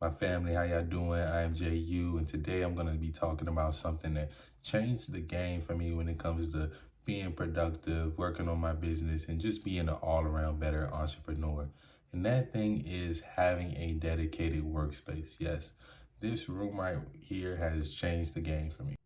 My family, how y'all doing? I am JU, and today I'm going to be talking about something that changed the game for me when it comes to being productive, working on my business, and just being an all-around better entrepreneur. And that thing is having a dedicated workspace. Yes, this room right here has changed the game for me.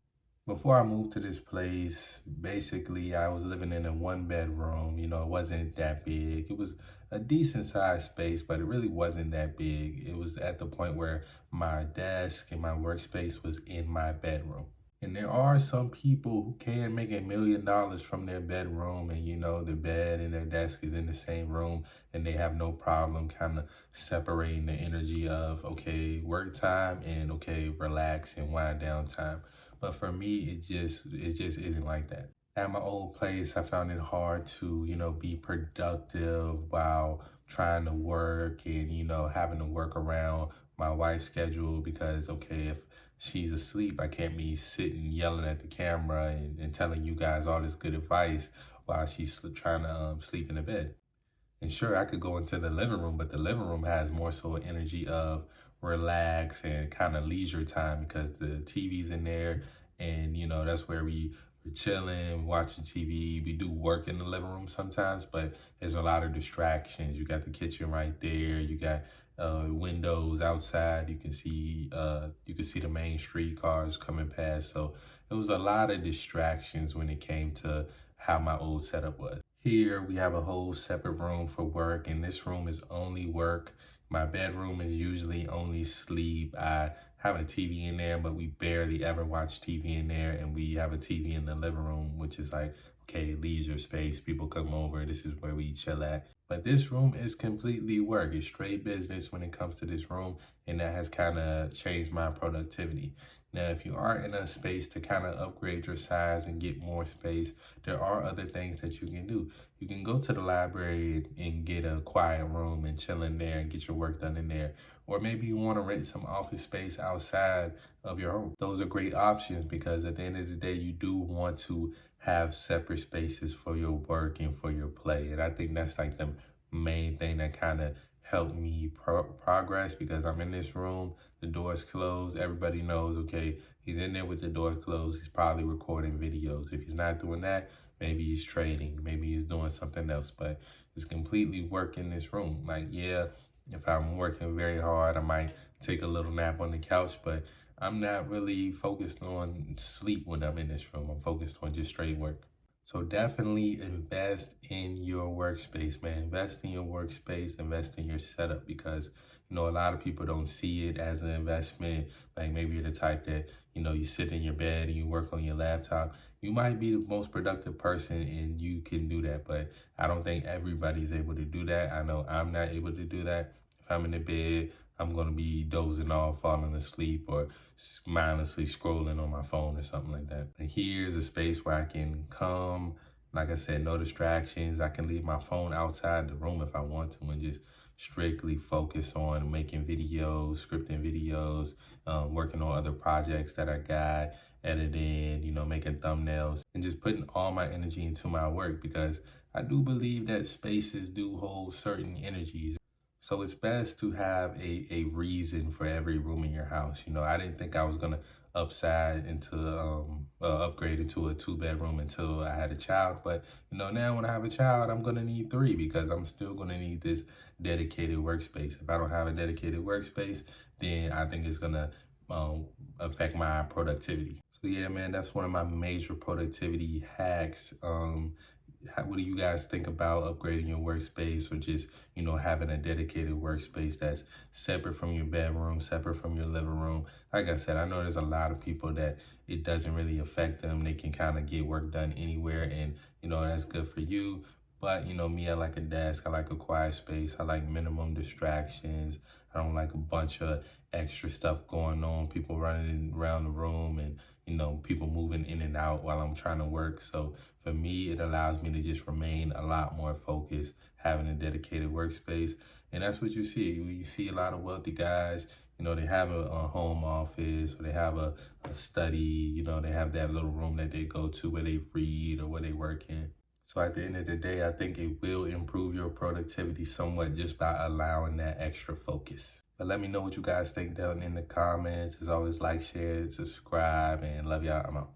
Before I moved to this place, basically I was living in a one bedroom. It wasn't that big. It was a decent sized space, but it really wasn't that big. It was at the point where my desk and my workspace was in my bedroom. And there are some people who can make $1 million from their bedroom, and their bed and their desk is in the same room, and they have no problem kind of separating the energy of, okay, work time and okay, relax and wind down time. But for me, it just isn't like that. At my old place, I found it hard to, be productive while trying to work and, having to work around my wife's schedule because, okay, if she's asleep, I can't be sitting yelling at the camera and telling you guys all this good advice while she's trying to sleep in the bed. And sure, I could go into the living room, but the living room has more so energy of relax and kind of leisure time because the TV's in there, and that's where we're chilling, watching TV. We do work in the living room sometimes, but there's a lot of distractions. You got the kitchen right there. You got windows outside. You can see the main street cars coming past. So it was a lot of distractions when it came to how my old setup was. Here we have a whole separate room for work, and this room is only work. My bedroom is usually only sleep. I have a TV in there, but we barely ever watch TV in there, and we have a TV in the living room, which is like, okay, leisure space. People come over. This is where we chill at. But this room is completely work. It's straight business when it comes to this room, and that has kind of changed my productivity. Now, if you are in a space to kind of upgrade your size and get more space, there are other things that you can do. You can go to the library and get a quiet room and chill in there and get your work done in there. Or maybe you want to rent some office space outside of your home. Those are great options because at the end of the day, you do want to have separate spaces for your work and for your play. And I think that's like the main thing that kind of helped me progress because I'm in this room, the door's closed, everybody knows, okay, he's in there with the door closed, he's probably recording videos. If he's not doing that, maybe he's trading, maybe he's doing something else, but it's completely work in this room. Like, yeah, if I'm working very hard, I might take a little nap on the couch, but I'm not really focused on sleep when I'm in this room. I'm focused on just straight work. So definitely invest in your workspace, man. Invest in your workspace, invest in your setup because, a lot of people don't see it as an investment. Like maybe you're the type that, you sit in your bed and you work on your laptop. You might be the most productive person and you can do that, but I don't think everybody's able to do that. I know I'm not able to do that. If I'm in the bed, I'm going to be dozing off, falling asleep, or mindlessly scrolling on my phone or something like that. And here's a space where I can come, like I said, no distractions. I can leave my phone outside the room if I want to and just strictly focus on making videos, scripting videos, working on other projects that I got, editing, making thumbnails, and just putting all my energy into my work because I do believe that spaces do hold certain energies. So it's best to have a reason for every room in your house. I didn't think I was gonna upgrade into a 2 bedroom until I had a child. But now when I have a child, I'm gonna need 3 because I'm still gonna need this dedicated workspace. If I don't have a dedicated workspace, then I think it's gonna affect my productivity. So yeah, man, that's one of my major productivity hacks. What do you guys think about upgrading your workspace or just, having a dedicated workspace that's separate from your bedroom, separate from your living room? Like I said, I know there's a lot of people that it doesn't really affect them. They can kind of get work done anywhere and, that's good for you. But, me, I like a desk. I like a quiet space. I like minimum distractions. I don't like a bunch of extra stuff going on, people running around the room and, people moving in and out while I'm trying to work. So for me, it allows me to just remain a lot more focused, having a dedicated workspace. And that's what you see. You see a lot of wealthy guys, they have a home office or they have a study, they have that little room that they go to where they read or where they work in. So at the end of the day, I think it will improve your productivity somewhat just by allowing that extra focus. But let me know what you guys think down in the comments. As always, like, share, subscribe, and love y'all. I'm out.